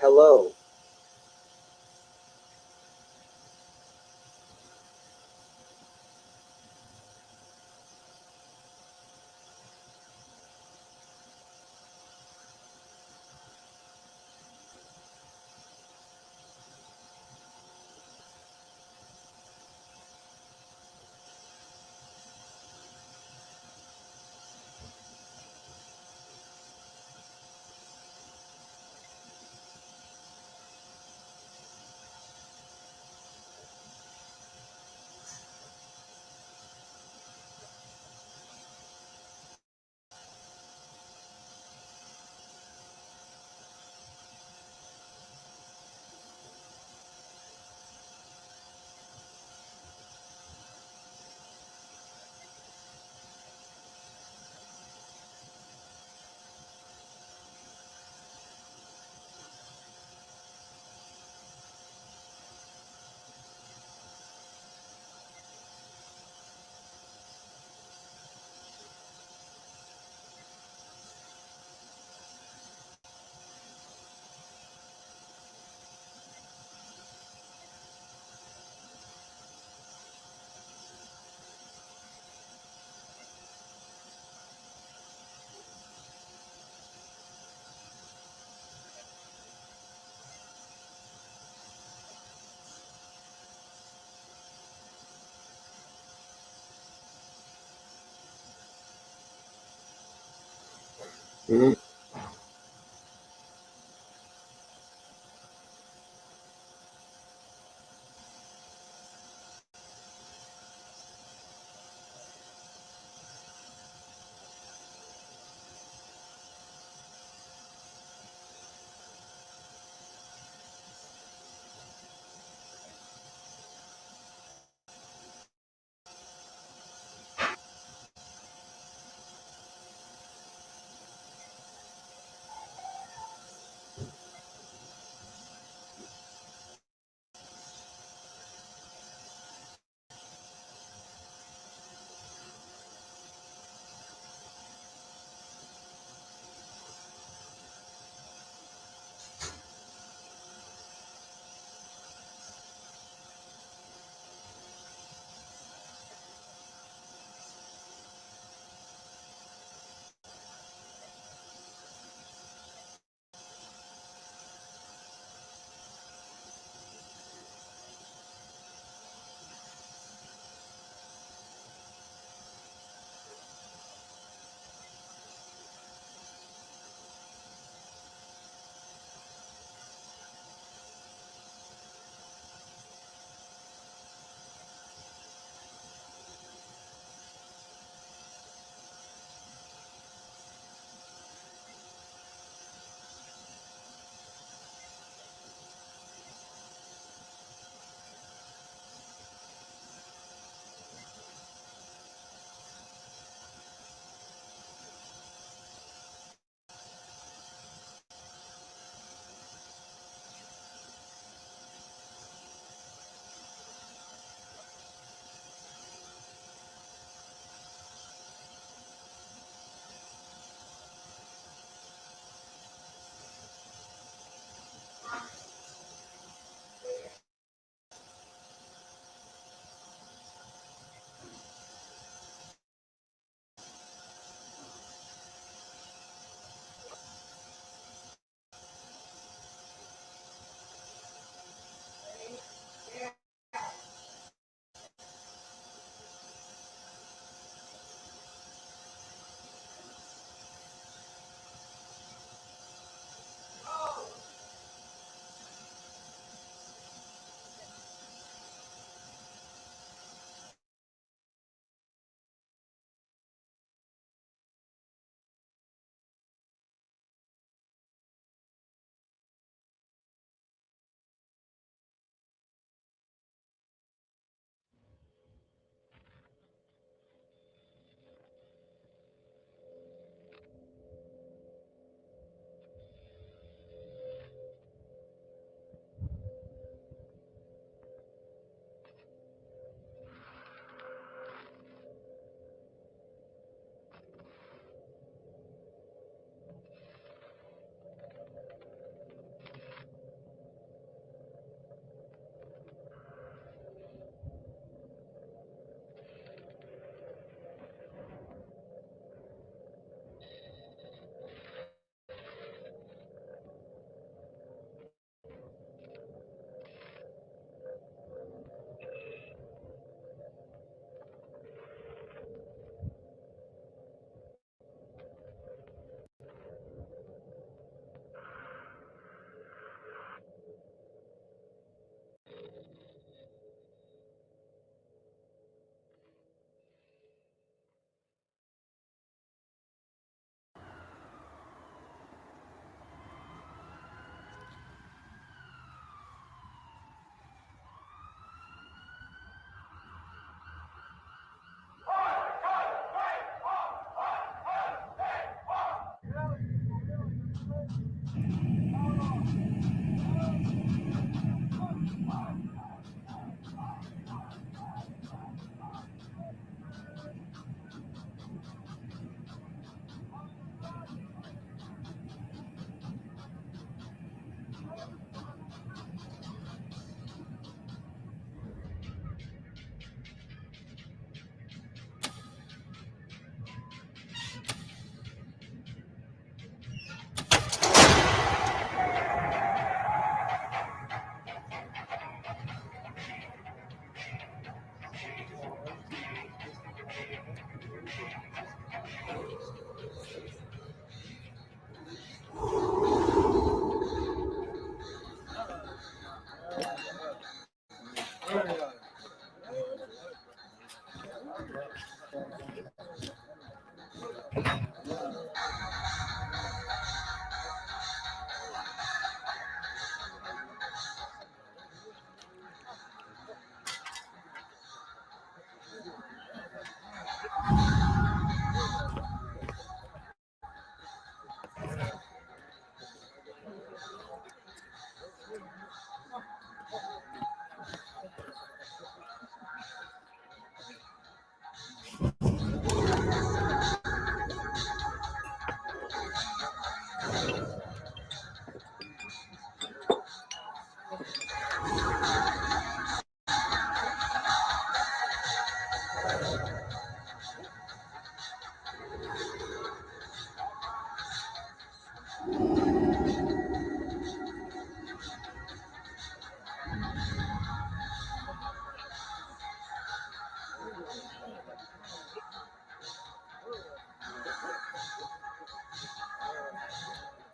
Hello. Mhm.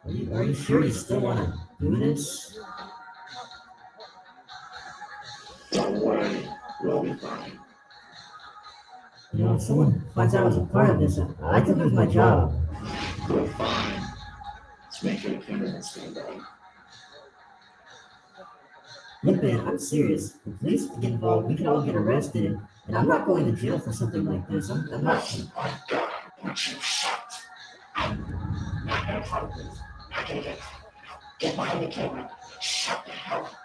Are you sure you still want to do this? Don't worry, we'll be fine. If someone finds out I was a part of this, I could lose my job. We're fine. Let's make it a criminal scandal. Look, man, I'm serious. If the police get involved, we could all get arrested, and I'm not going to jail for something like this. I'm not. I gotta put you shut. I gotta follow this. I can get behind the camera. Shut the hell up.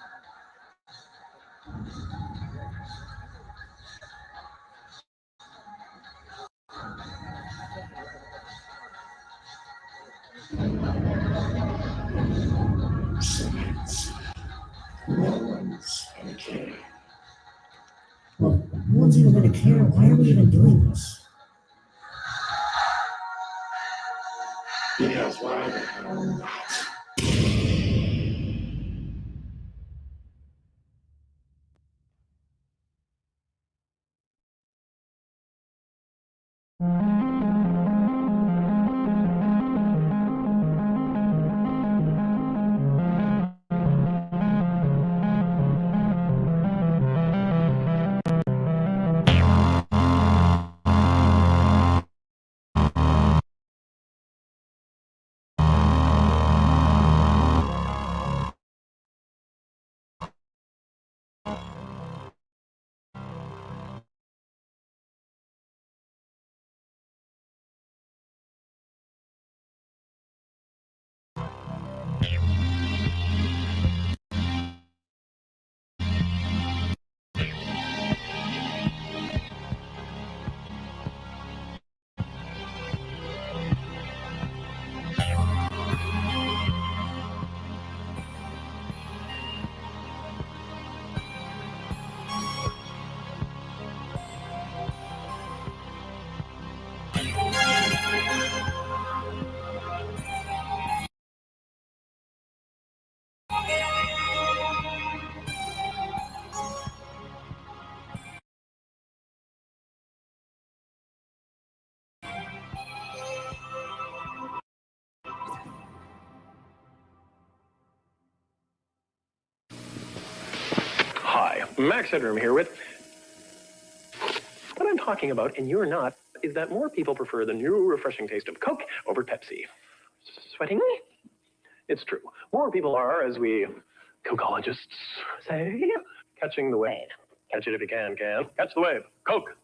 Silence. No one's gonna care. Well, no one's even going to care. Why are we even doing this? Because why the hell not? Hi, Max Headroom here with... What I'm talking about, and you're not, is that more people prefer the new refreshing taste of Coke over Pepsi. Sweating? It's true. More people are, as we Cokeologists say, catching the wave. Catch it if you can. Catch the wave. Coke.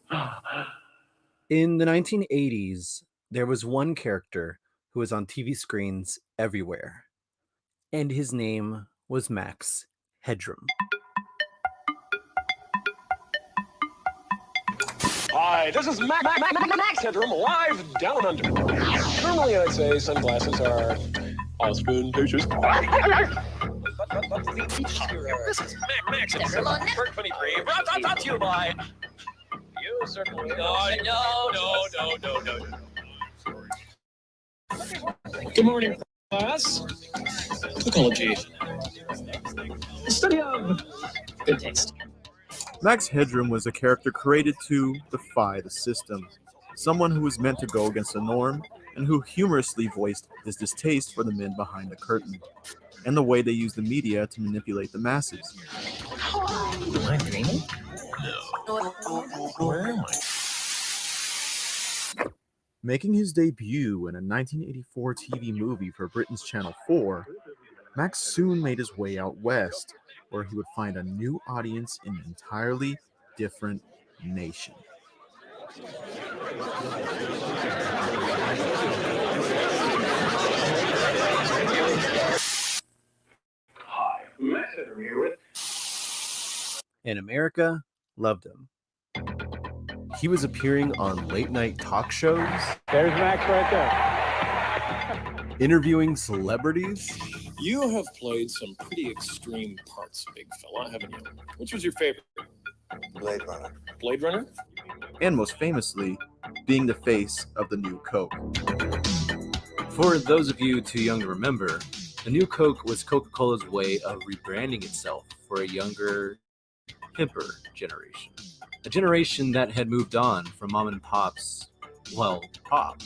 In the 1980s, there was one character who was on TV screens everywhere, and his name was Max Headroom. Hi, this is Max Headroom, live down under. Normally I'd say sunglasses are ostentatious. This is Max Headroom, Bird 23, brought to you by... You certainly... No. Good morning, class. Ecology. The study of good taste. Max Headroom was a character created to defy the system, someone who was meant to go against the norm, and who humorously voiced his distaste for the men behind the curtain, and the way they use the media to manipulate the masses. Am I dreaming? No. Where am I? Making his debut in a 1984 TV movie for Britain's Channel 4, Max soon made his way out west, where he would find a new audience in an entirely different nation. Hi, Max Headroom here with... And America loved him. He was appearing on late-night talk shows. There's Max right there. Interviewing celebrities. You have played some pretty extreme parts, big fella, haven't you? Which was your favorite? Blade Runner. Blade Runner? And most famously, being the face of the new Coke. For those of you too young to remember, the new Coke was Coca-Cola's way of rebranding itself for a younger, hipper generation. A generation that had moved on from mom and pop's, pop,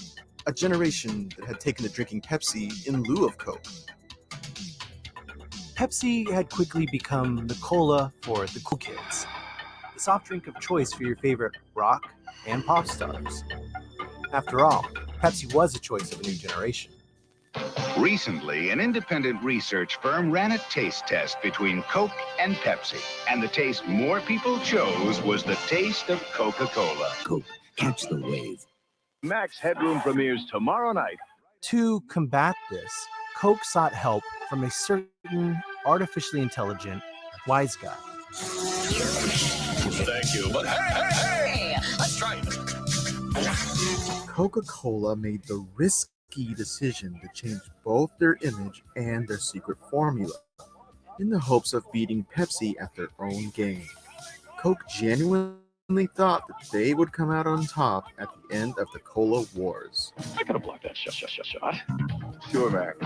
a generation that had taken to drinking Pepsi in lieu of Coke. Pepsi had quickly become the cola for the cool kids, the soft drink of choice for your favorite rock and pop stars. After all, Pepsi was a choice of a new generation. Recently, an independent research firm ran a taste test between Coke and Pepsi, and the taste more people chose was the taste of Coca-Cola. Coke, catch the wave. Max Headroom premieres tomorrow night. To combat this, Coke sought help from a certain artificially intelligent wise guy. Thank you, but hey, let's try it. Coca-Cola made the risky decision to change both their image and their secret formula in the hopes of beating Pepsi at their own game. Coke genuinely thought that they would come out on top at the end of the Cola Wars. I could have blocked that shot. Sure, Max.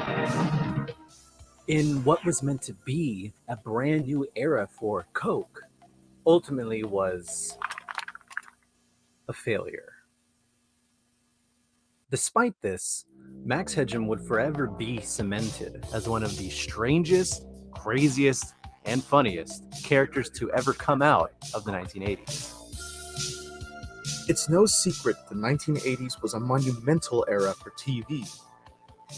In what was meant to be a brand new era for Coke, ultimately was a failure. Despite this, Max Headroom would forever be cemented as one of the strangest, craziest, and funniest characters to ever come out of the 1980s. It's no secret the 1980s was a monumental era for TV,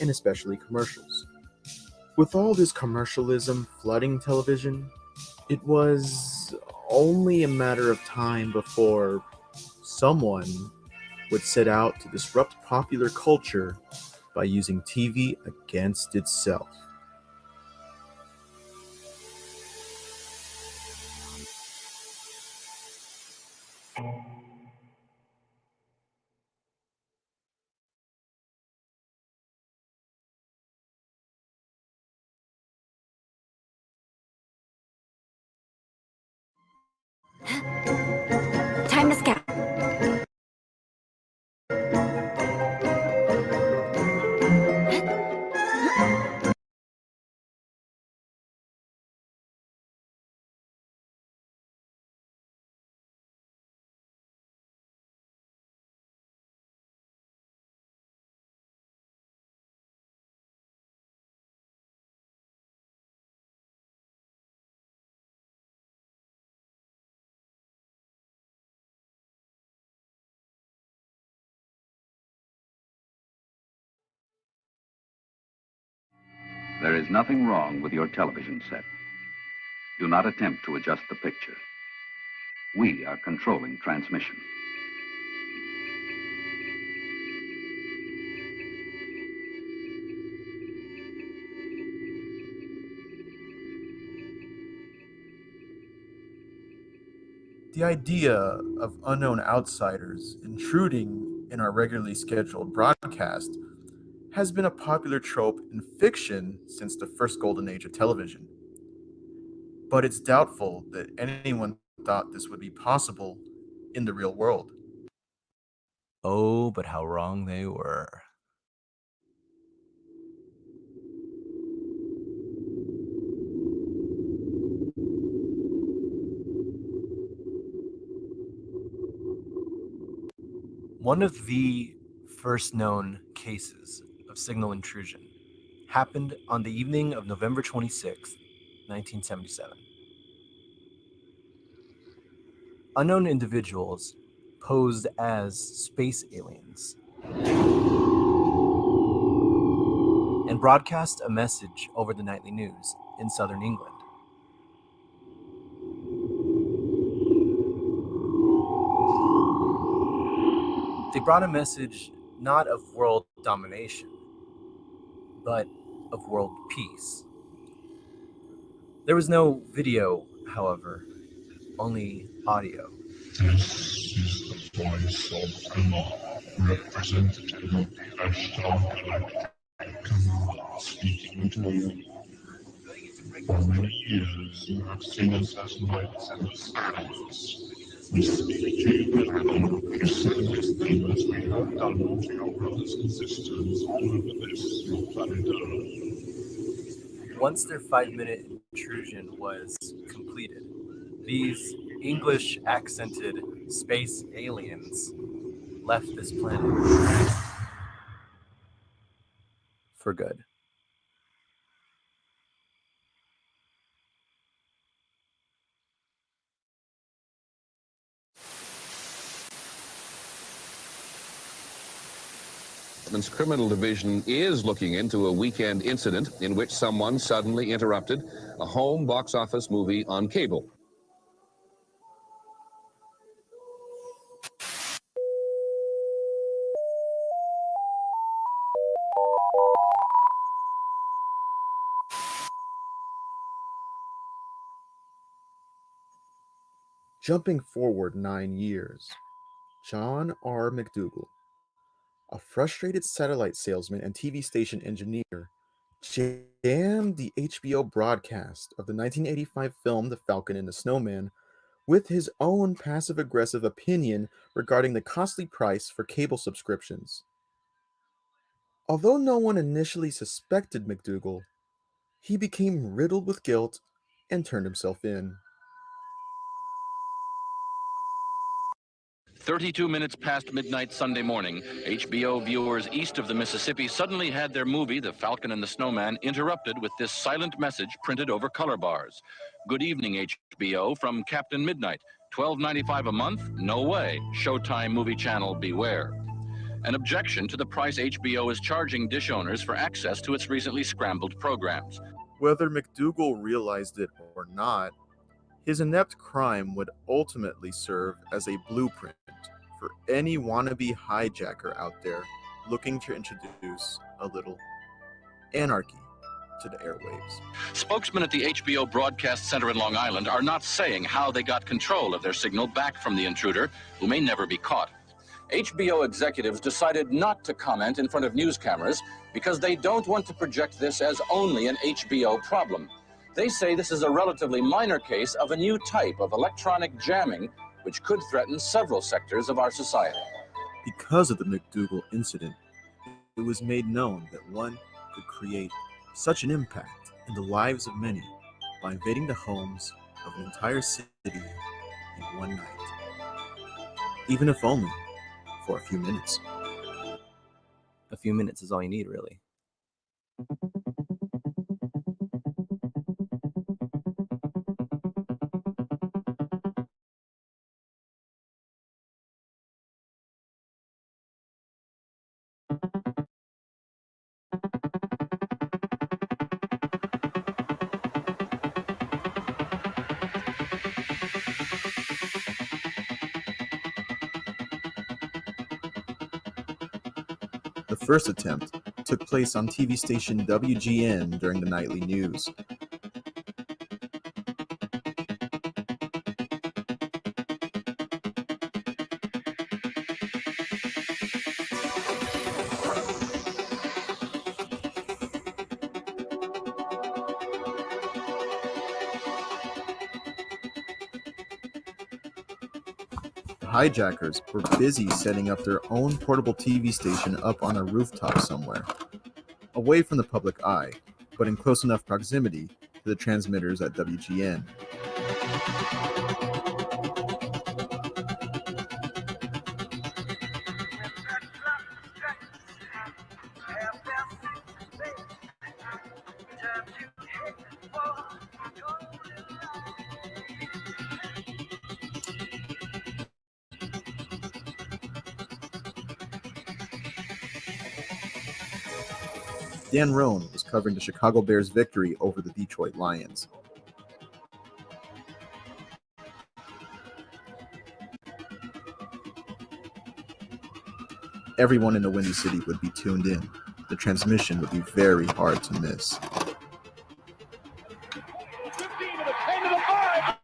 and especially commercials. With all this commercialism flooding television, it was only a matter of time before someone would set out to disrupt popular culture by using TV against itself. Time to scout. There is nothing wrong with your television set. Do not attempt to adjust the picture. We are controlling transmission. The idea of unknown outsiders intruding in our regularly scheduled broadcast has been a popular trope in fiction since the first golden age of television. But it's doubtful that anyone thought this would be possible in the real world. Oh, but how wrong they were. One of the first known cases of signal intrusion happened on the evening of November 26, 1977. Unknown individuals posed as space aliens and broadcast a message over the nightly news in southern England. They brought a message not of world domination, but of world peace. There was no video, however, only audio. This is the voice of Emma, representative of the Ashtar Galactic. Emma speaking to you. For many years you have seen us as lights in the skies. We speak to you and you send this thing as we have done to your brothers and sisters all over this, your planet Earth. Once their 5-minute intrusion was completed, these English accented space aliens left this planet. for good. Department's Criminal Division is looking into a weekend incident in which someone suddenly interrupted a home box office movie on cable. Jumping forward 9 years, John R. McDougal, a frustrated satellite salesman and TV station engineer, jammed the HBO broadcast of the 1985 film The Falcon and the Snowman with his own passive-aggressive opinion regarding the costly price for cable subscriptions. Although no one initially suspected McDougal, he became riddled with guilt and turned himself in. 32 minutes past midnight Sunday morning, HBO viewers east of the Mississippi suddenly had their movie, The Falcon and the Snowman, interrupted with this silent message printed over color bars. Good evening, HBO, from Captain Midnight. $12.95 a month? No way. Showtime Movie Channel, beware. An objection to the price HBO is charging dish owners for access to its recently scrambled programs. Whether McDougal realized it or not, his inept crime would ultimately serve as a blueprint for any wannabe hijacker out there looking to introduce a little anarchy to the airwaves. Spokesmen at the HBO Broadcast Center in Long Island are not saying how they got control of their signal back from the intruder, who may never be caught. HBO executives decided not to comment in front of news cameras because they don't want to project this as only an HBO problem. They say this is a relatively minor case of a new type of electronic jamming which could threaten several sectors of our society. Because of the McDougal incident, it was made known that one could create such an impact in the lives of many by invading the homes of an entire city in one night, even if only for a few minutes. A few minutes is all you need, really. The first attempt took place on TV station WGN during the nightly news. Hijackers were busy setting up their own portable TV station up on a rooftop somewhere, away from the public eye, but in close enough proximity to the transmitters at WGN. Dan Roan was covering the Chicago Bears' victory over the Detroit Lions. Everyone in the Windy City would be tuned in. The transmission would be very hard to miss. 15 to the 10 to the 5.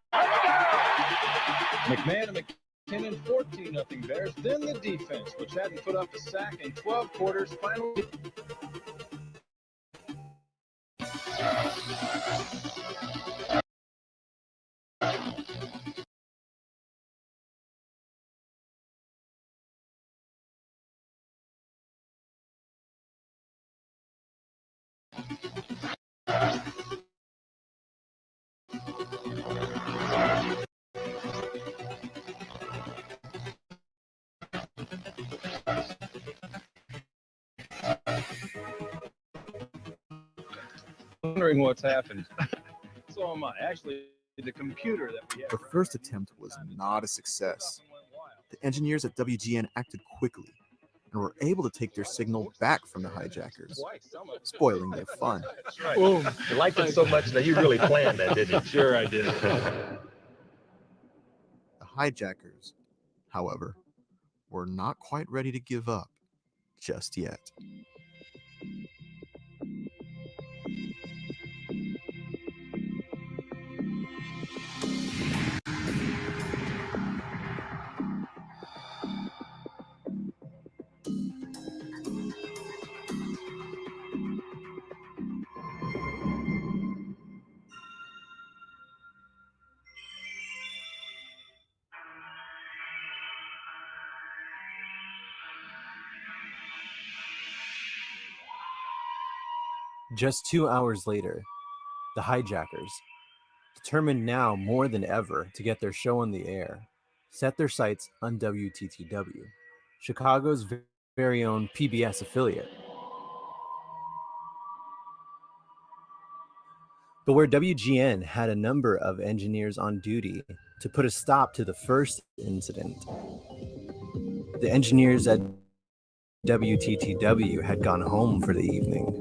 McMahon and McKinnon 14-0 Bears. Then the defense, which hadn't put up a sack in 12 quarters, finally. wondering what's happened. So am I. Actually, the computer that we have. The first attempt was not a success. The engineers at WGN acted quickly and were able to take their signal back from the hijackers, spoiling their fun. Boom. You liked it so much that you really planned that, didn't you? Sure I did. The hijackers, however, were not quite ready to give up just yet. Just 2 hours later, the hijackers, determined now more than ever to get their show on the air, set their sights on WTTW, Chicago's very own PBS affiliate. But where WGN had a number of engineers on duty to put a stop to the first incident, the engineers at WTTW had gone home for the evening.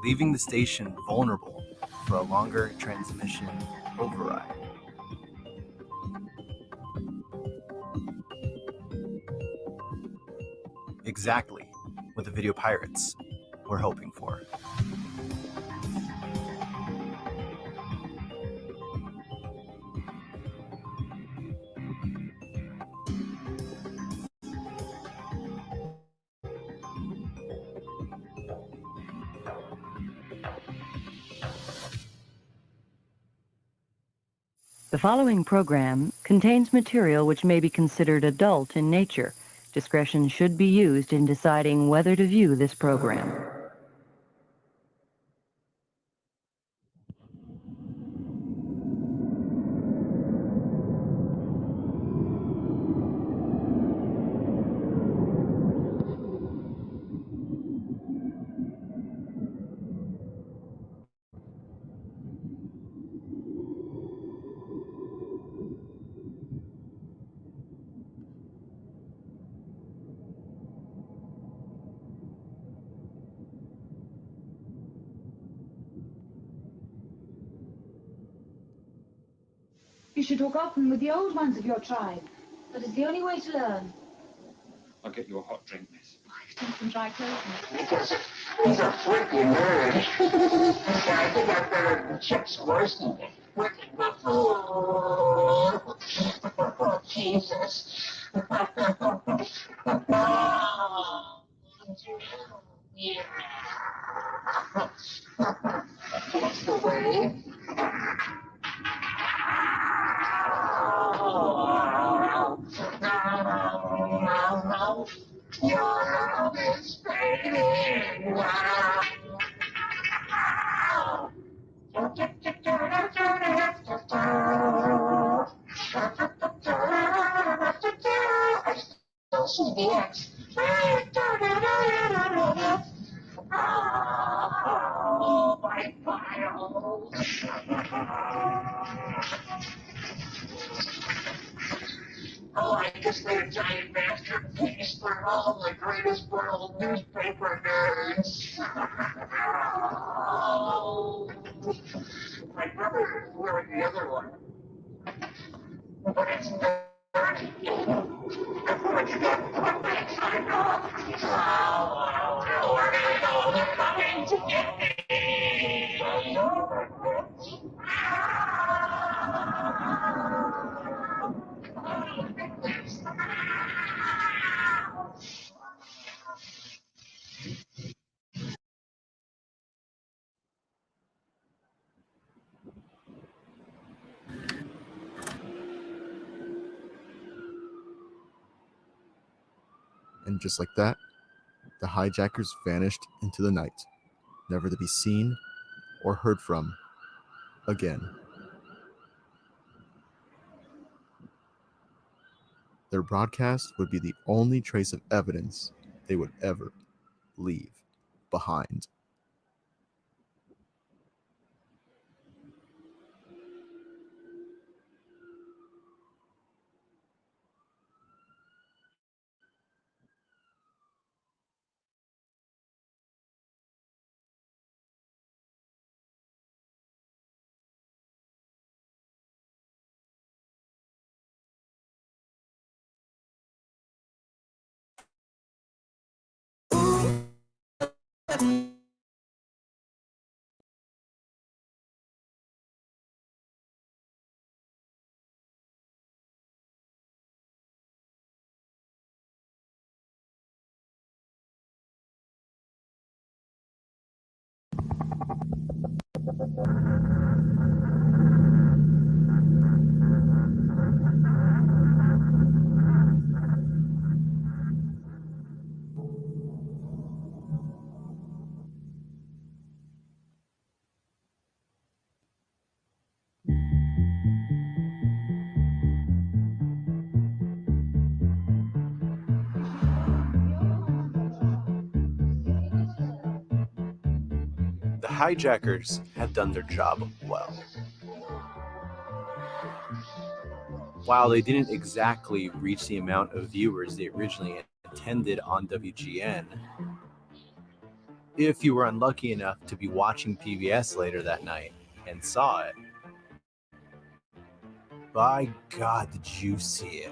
Leaving the station vulnerable for a longer transmission override. Exactly what the video pirates were hoping for. The following program contains material which may be considered adult in nature. Discretion should be used in deciding whether to view this program. You should talk often with the old ones of your tribe. That is the only way to learn. I'll get you a hot drink, miss. Take some dry clothes. Because he's a freaky nerd. I think I've heard chicks worse than a freaking buffalo. Oh, Jesus. Yeah. That's the way. Your love is fading. I see the X. Oh, my files. Oh, I guess they're a giant masterpiece for all the greatest world newspaper nerds. Oh. My brother is wearing the other one. But it's dirty. I'm going to get one next time off. Oh, where do I go? They're coming to get me. And just like that, the hijackers vanished into the night, never to be seen or heard from again. Their broadcast would be the only trace of evidence they would ever leave behind. The hijackers had done their job well. While they didn't exactly reach the amount of viewers they originally intended on WGN, if you were unlucky enough to be watching PBS later that night and saw it, by God, did you see it?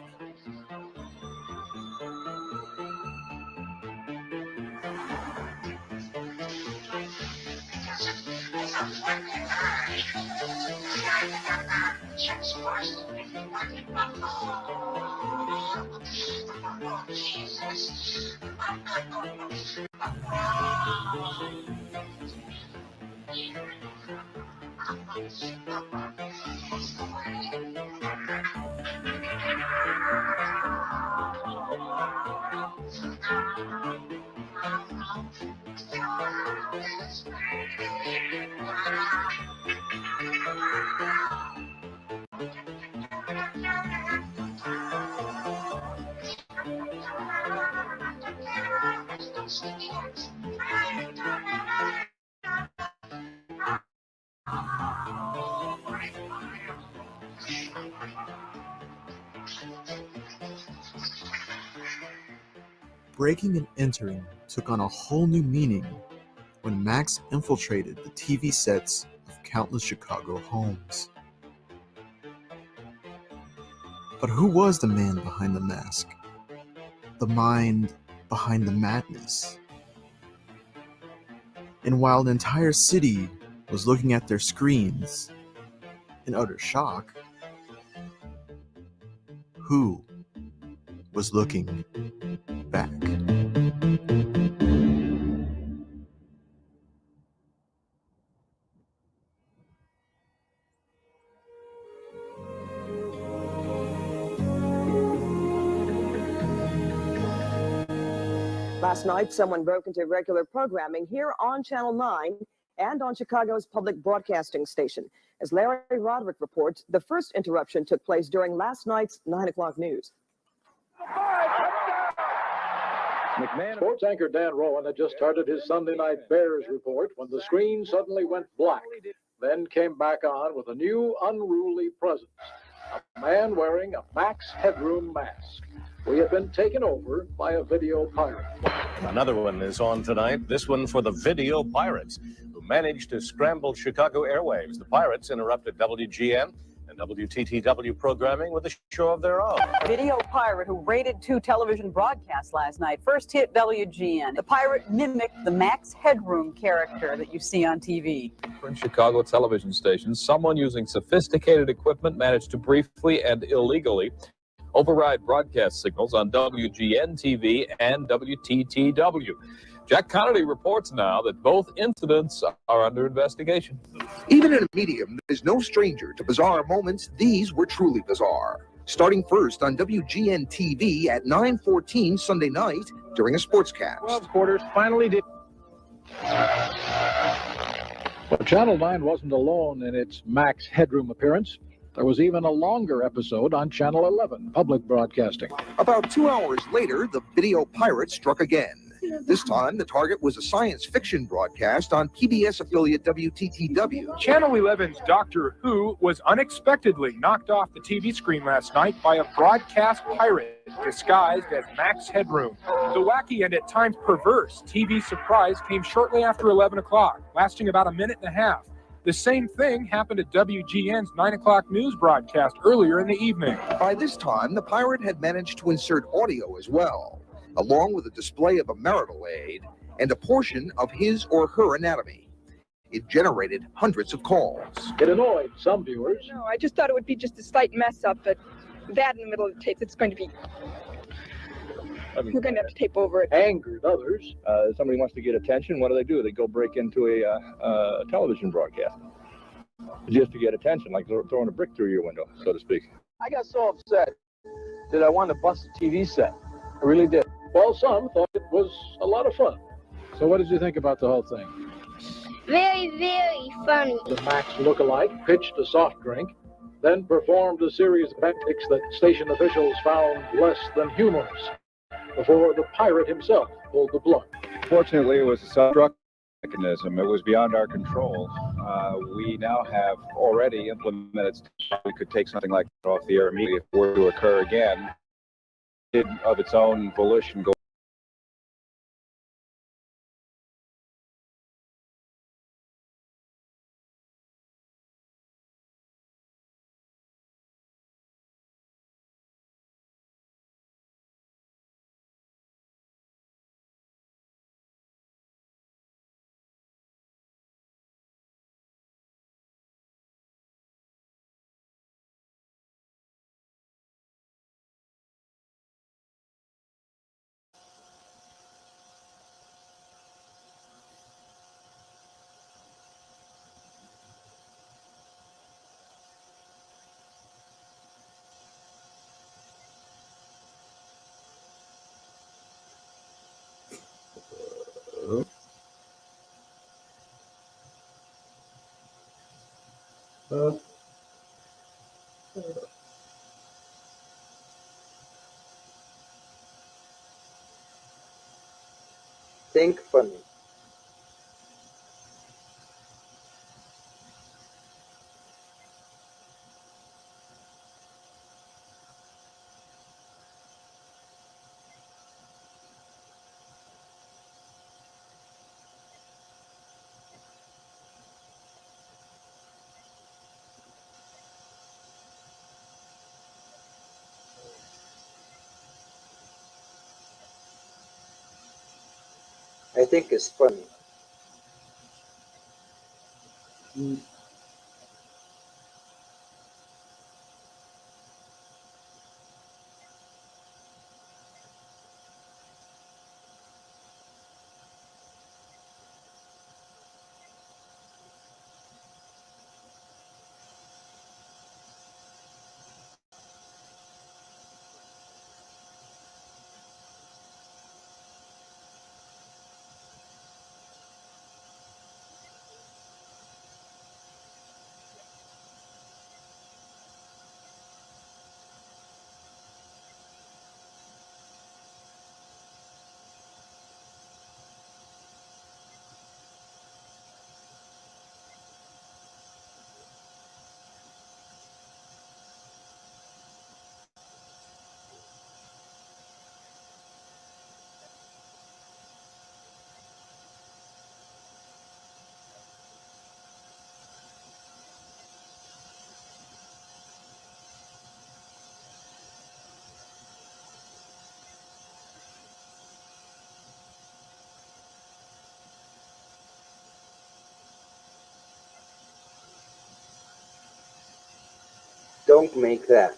Breaking and entering took on a whole new meaning when Max infiltrated the TV sets of countless Chicago homes. But who was the man behind the mask? The mind behind the madness? And while an entire city was looking at their screens in utter shock, who was looking back? Last night, someone broke into regular programming here on Channel 9 and on Chicago's public broadcasting station. As Larry Roderick reports, the first interruption took place during last night's 9 o'clock news. McMahon sports anchor Dan Rowan had just started his Sunday night Bears report when the screen suddenly went black, then came back on with a new unruly presence, a man wearing a Max Headroom mask. We have been taken over by a video pirate. Another one is on tonight, this one for the video pirates, who managed to scramble Chicago airwaves. The pirates interrupted WGN and WTTW programming with a show of their own. Video pirate who raided 2 television broadcasts last night first hit WGN. The pirate mimicked the Max Headroom character that you see on TV. In Chicago television stations, someone using sophisticated equipment managed to briefly and illegally override broadcast signals on WGN TV and WTTW. Jack Connolly reports now that both incidents are under investigation. Even in a medium that is no stranger to bizarre moments, these were truly bizarre. Starting first on WGN TV at 9:14 Sunday night during a sportscast. 12 quarters finally did. But Channel 9 wasn't alone in its Max Headroom appearance. There was even a longer episode on Channel 11, public broadcasting. About 2 hours later, the video pirate struck again. This time, the target was a science fiction broadcast on PBS affiliate WTTW. Channel 11's Doctor Who was unexpectedly knocked off the TV screen last night by a broadcast pirate disguised as Max Headroom. The wacky and at times perverse TV surprise came shortly after 11 o'clock, lasting about a minute and a half. The same thing happened at WGN's 9 o'clock news broadcast earlier in the evening. By this time, the pirate had managed to insert audio as well, along with a display of a marital aid and a portion of his or her anatomy. It generated hundreds of calls. It annoyed some viewers. No, I just thought it would be just a slight mess up, but that in the middle of the tape, it's going to be... We're going to have to tape over it. Angered others. Somebody wants to get attention, what do? They go break into a television broadcast. Just to get attention, like throwing a brick through your window, so to speak. I got so upset that I wanted to bust the TV set. I really did. Well, some thought it was a lot of fun. So what did you think about the whole thing? Very, very funny. The Max lookalike pitched a soft drink, then performed a series of antics that station officials found less than humorous, before the pirate himself pulled the plug. Fortunately, it was a self-destruct mechanism. It was beyond our control. We now have already implemented steps. We could take something like that off the air immediately if it were to occur again. It, of its own volition, go. Think funny. I think it's funny. Don't make that.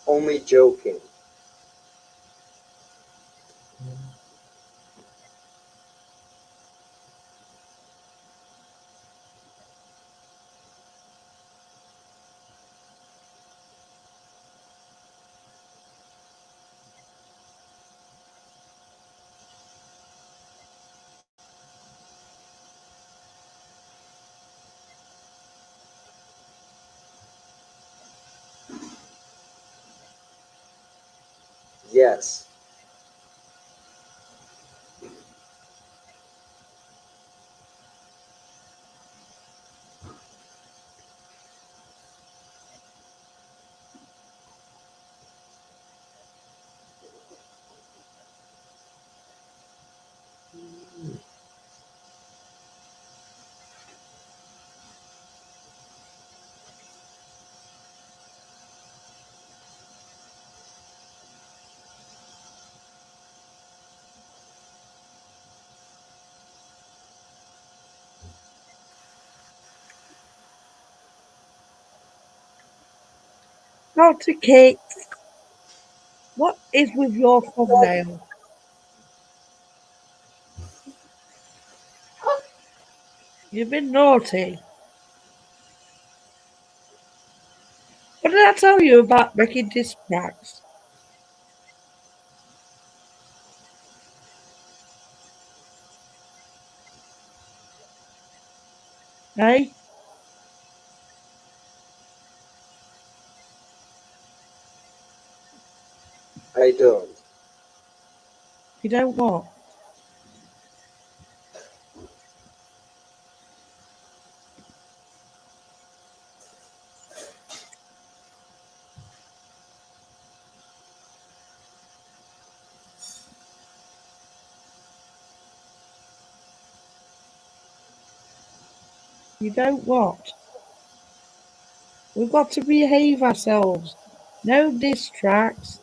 Only joking. Yes. Dr. Kate, what is with your thumbnail? You've been naughty. What did I tell you about making disc tracks? Hey? I don't. You don't what? You don't what? We've got to behave ourselves. No diss tracks,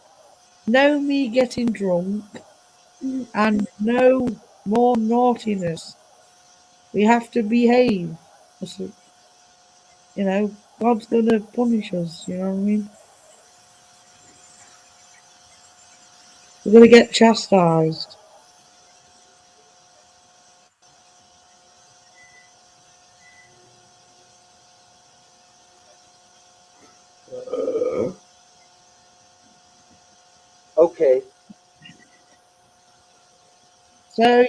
no me getting drunk, and no more naughtiness. We have to behave. You know, God's gonna punish us, you know what I mean? We're gonna get chastised. Okay. So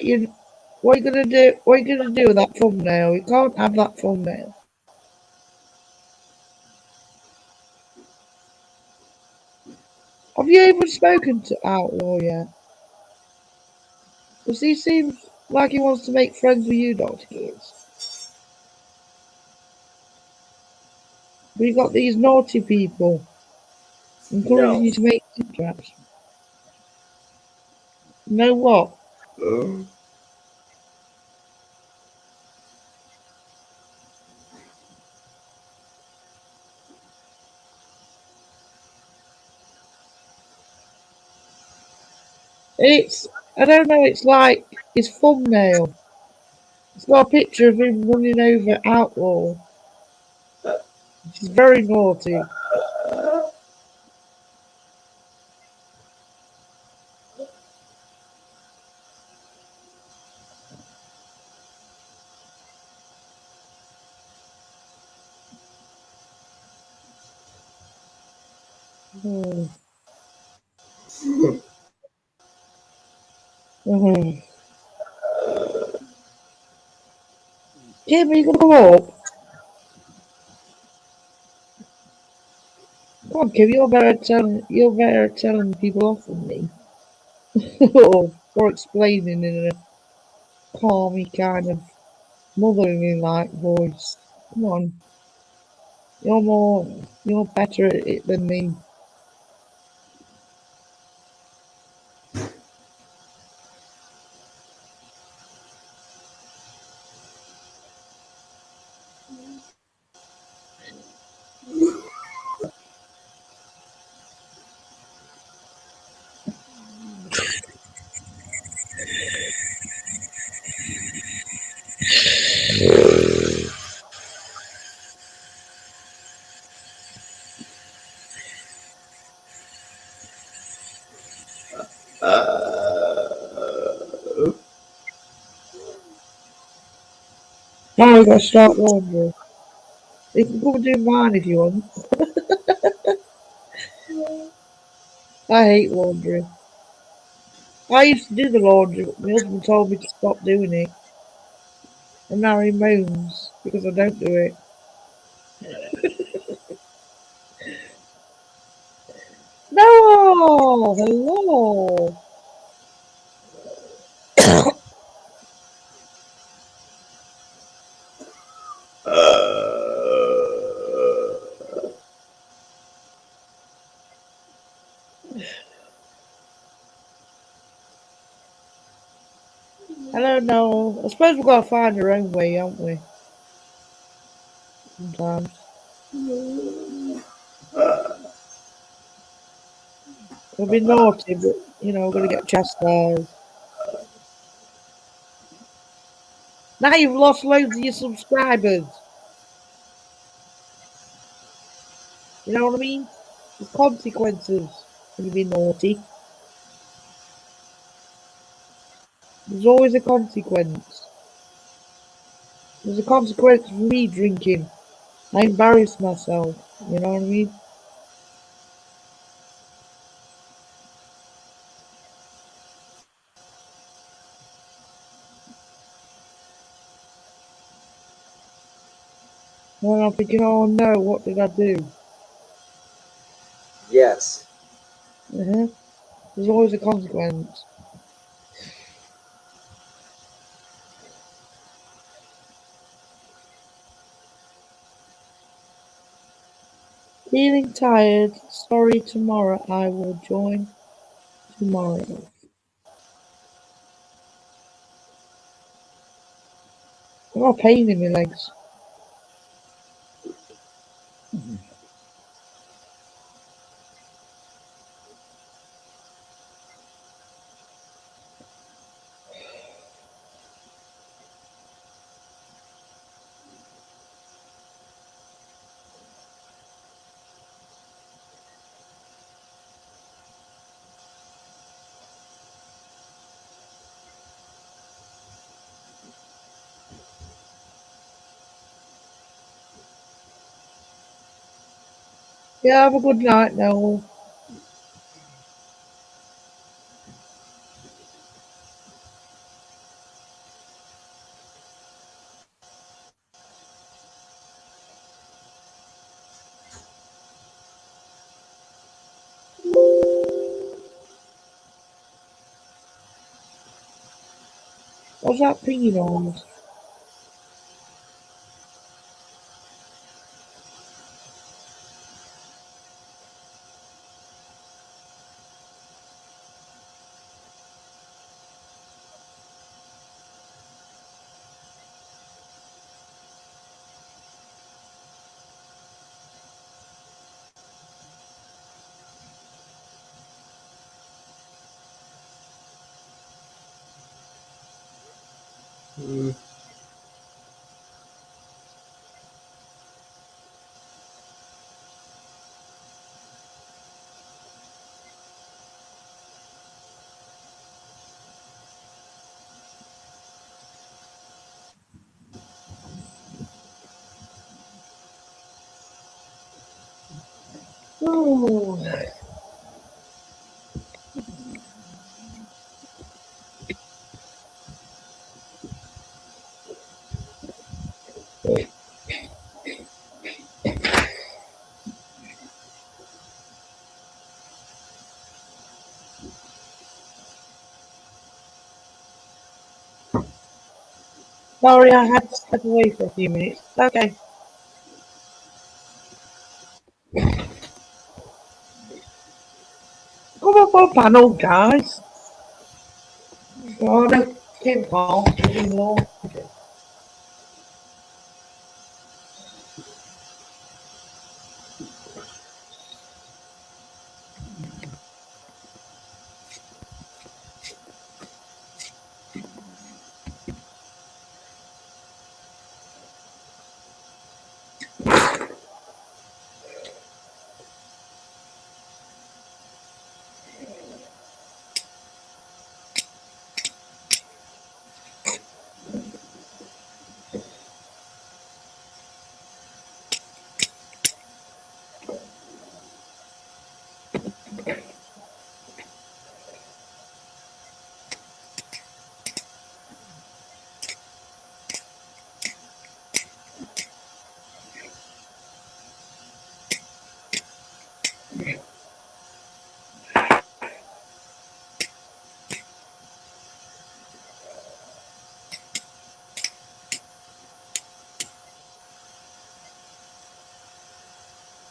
what are you gonna do? What are you gonna do with that thumbnail? You can't have that thumbnail. Have you even spoken to Outlaw yet? Because he seems like he wants to make friends with you, Dr. Kids. But you got these naughty people encouraging you to make traps. Know what? I don't know, it's like his thumbnail. It's got a picture of him running over Outlaw. Which is very naughty. Kim, are you gonna come up? Come on, Kim, you're better at telling people off than me. or explaining in a calmy kind of motherly like voice. Come on. You're better at it than me. Now we've got to start laundry. You can come and do mine if you want. I hate laundry. I used to do the laundry, but my husband told me to stop doing it. And now he moans because I don't do it. No! Hello! I don't know. I suppose we've got to find our own way, haven't we? Sometimes. We'll be naughty, but, you know, we're going to get chastised. Now you've lost loads of your subscribers. You know what I mean? There's consequences when you be naughty. There's always a consequence. There's a consequence for me drinking. I embarrass myself. You know what I mean? When I'm thinking, oh no, what did I do? Yes. There's always a consequence. Feeling tired. Sorry, tomorrow I will join tomorrow. I've got pain in my legs. Yeah, have a good night now. What's that pinging on? Oh. Sorry, I had to step away for a few minutes. Okay. Come up on panel, guys. Oh, no, Kim can't. She's in laundry.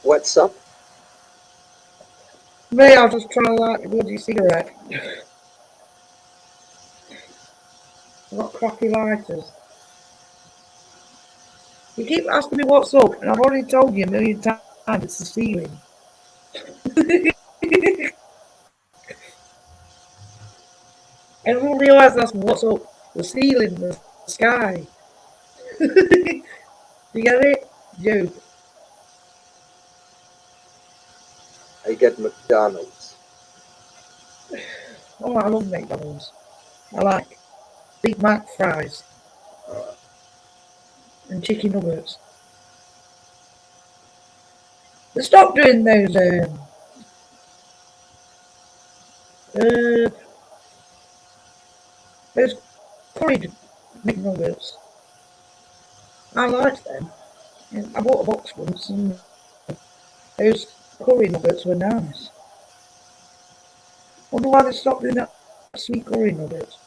What's up? Me, I was just trying to light a bloody cigarette. I've got crappy lighters. You keep asking me what's up, and I've already told you a million times it's the ceiling. Everybody always asks me what's up. The ceiling, the sky. You get it? You. I get McDonald's. Oh, I love McDonald's. I like Big Mac fries and chicken nuggets. They stopped doing those curried McNuggets. I liked them. I bought a box once and those curry nuggets were nice. Wonder why they stopped doing that sweet curry nuggets.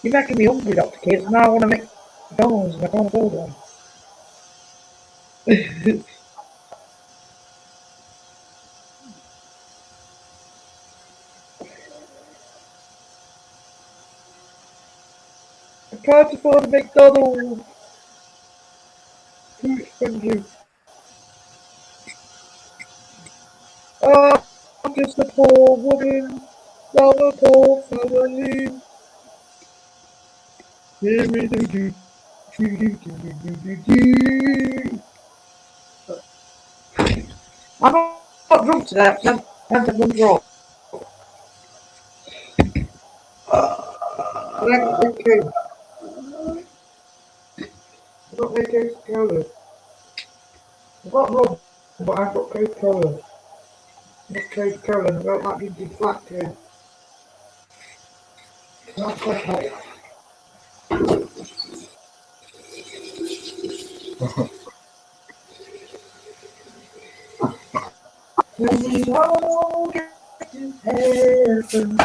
You're making me hungry, Dr. Kids. Now I want to make McDonald's and I can't afford one. I can't afford a McDonald's. Too expensive. Oh, I'm just a poor woman. Not a poor family. I'm not drunk today. I'm had one drop. I got Coca-Cola. I've got rum, but I've got Coca-Cola. Just Coca-Cola, and I don't like drinking flat too. Not quite hot. When we all get to heaven,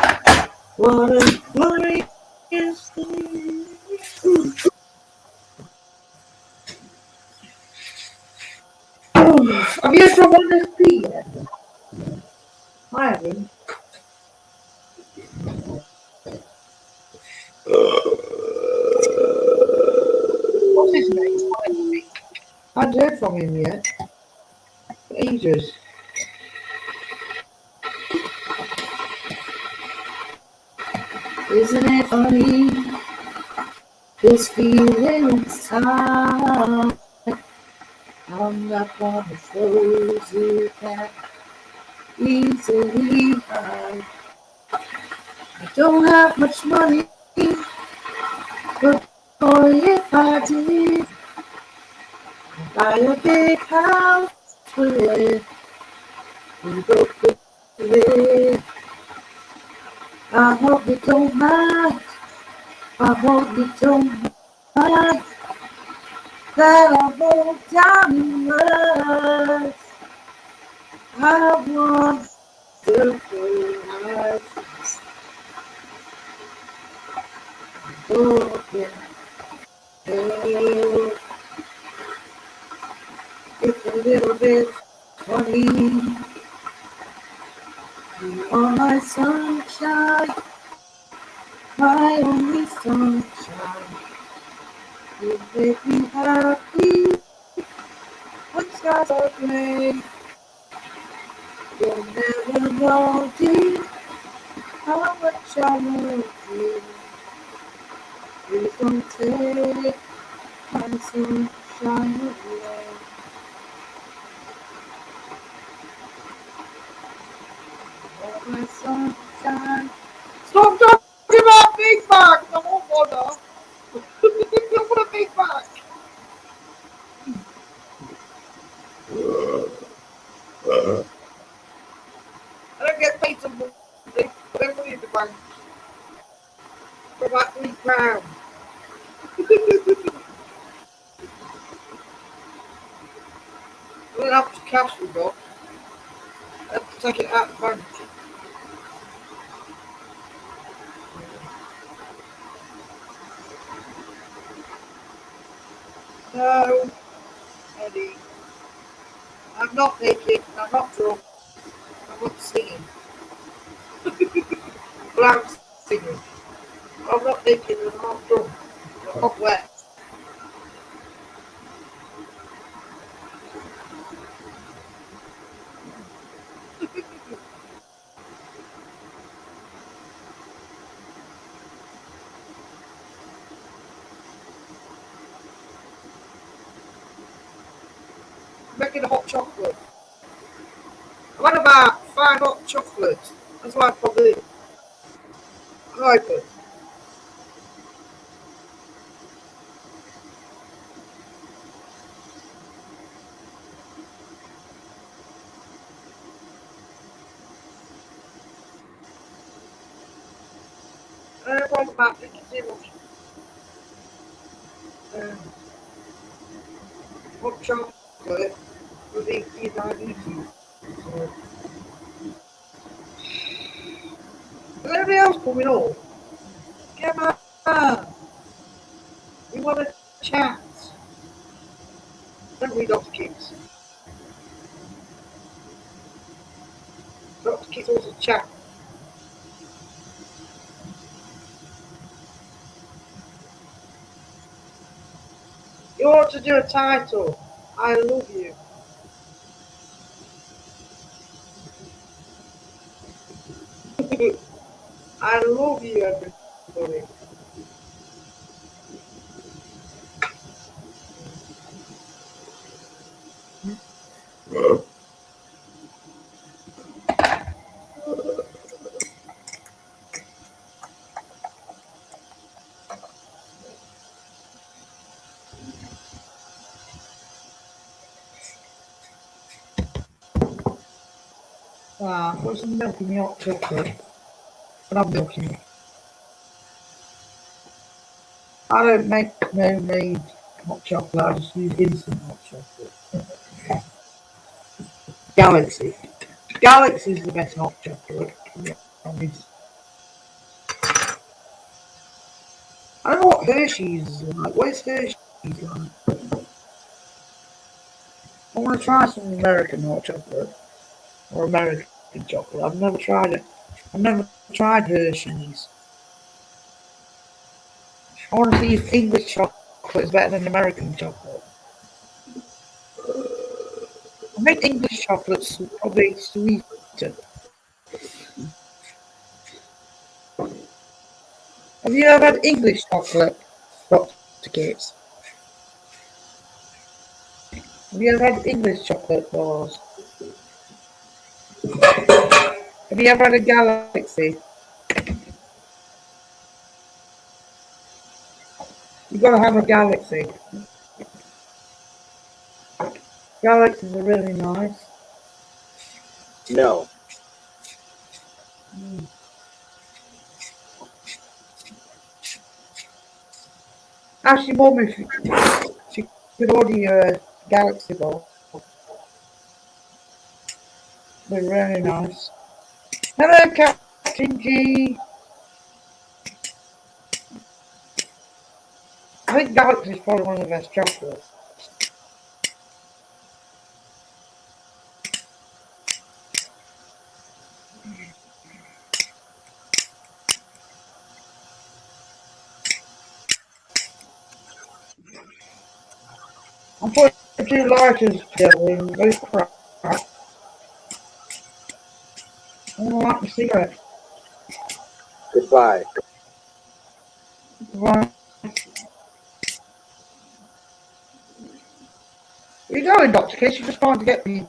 what a glorious thing. Have you ever won this beat yet? I haven't. What's his name? I haven't heard from him yet. For ages. Isn't it funny? This feeling inside. I'm not one of those who can easily hide. I don't have much money, but boy, if I did, I'd buy a big house where we both could live. I hope you don't mind. I hope you don't mind that I won't down much. I want to life. Oh, yeah. Oh, it's a little bit funny. You are my sunshine, my only sunshine. You make me happy when skies are gray. You'll never know, dear, how much I love you. Please don't take my sunshine away. Oh, my sunshine. Stop talking about Big Mac! I won't bother. I want a Big Mac. don't have the cash we got. I have to take it out of the bank. No, Eddie. I'm not naked. I'm not drunk. I'm not singing. But I'm singing. I'm not naked and I'm not drunk. I'm not wet. Making a hot chocolate. I've had about 5 hot chocolates. That's why I probably like it. I don't want about 50 hot chocolate with the diabetes. So. Is anybody else coming on? Come on! We want a chat. Don't we, Dr. Kicks? Dr. Kicks wants a chat. You ought to do a title. I love you. I love you, everybody. Put some milk in the hot chocolate. But I'm milking it. I don't make no-made hot chocolate, I just use instant hot chocolate. Galaxy. Galaxy is the best hot chocolate, to be honest. I don't know what Hershey's is like. What is Hershey's like? I want to try some American hot chocolate. Or American chocolate. I've never tried it. I've never tried Hershey's. I want to see if English chocolate is better than American chocolate. I think English chocolate's probably sweeter. Have you ever had English chocolate, Dr. Gates? Have you ever had English chocolate bars? Have you ever had a Galaxy? You've got to have a Galaxy. Galaxies are really nice. No. Actually, Mum, if she could order you a Galaxy bar. They're really nice. Hello, Captain G. I think Galaxy is probably one of the best chocolates. I'm putting 2 lighters together and both crap. I don't like the cigarette. Goodbye. Right. Where are you going, Dr. Case? You're just trying to get me.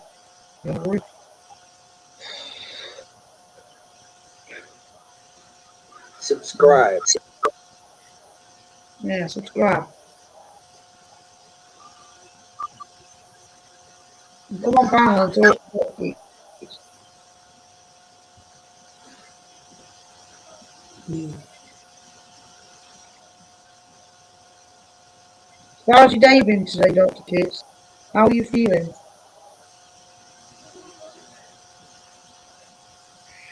Subscribe. Yeah, subscribe. Come on, panel, and talk. How's your day been today, Dr. Kids? How are you feeling?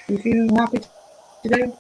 You feeling happy today?